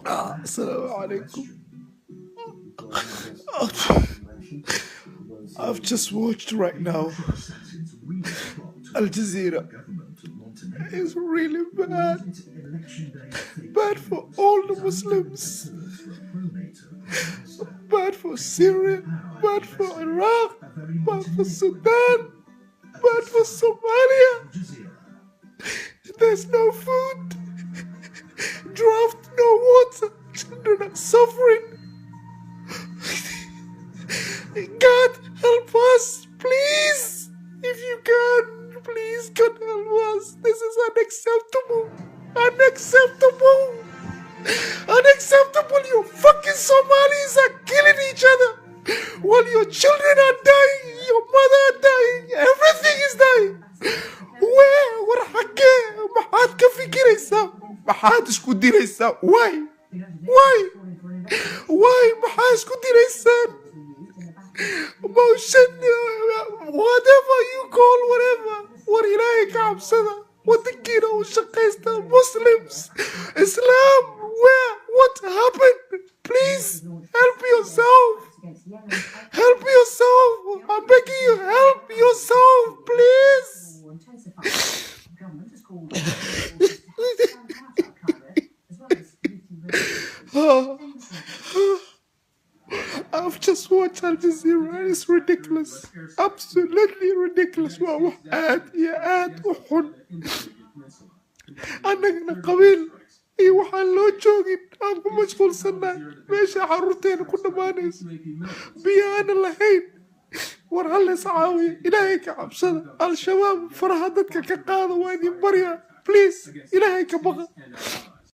Assalamu alaikum. I've just watched right now Al Jazeera. It's really bad. Bad for all the Muslims. Bad for Syria. Bad for Iraq. Bad for Sudan. Bad for Somalia. There's no food. Drought, no water. Children are suffering. God help us, please. If you can, please, God help us. This is unacceptable. Unacceptable. Unacceptable. You fucking Somalis are killing each other while your children are dying, your mother are dying, everything is dying. Where? War xagee? Maxaad ka fikiraysaa? Maxaad isku diraysaa? Why? Why? Why? Maxaad isku diraysaan? Motion, whatever you call, whatever. War Ilaahay ka cabsada. Wadankiina u shaqaysta. Muslims, Islam, where? What happened? Please help yourself. Help yourself. I'm begging you, help yourself, please. I've just watched Al Jazeera. It's ridiculous. Absolutely ridiculous. Wow. Aad u xun. Annagana qabiil iyo waxaan loo joogin aan ku mashquulsannahay meesha carruurteena ku dhammaanayso biyaana lahayn. War hallees caawiya, ilaahay ka cabsada. Al-shabaab faraha dadka ka qaada waa idin baryaa. Please, ilaahay ka baqa.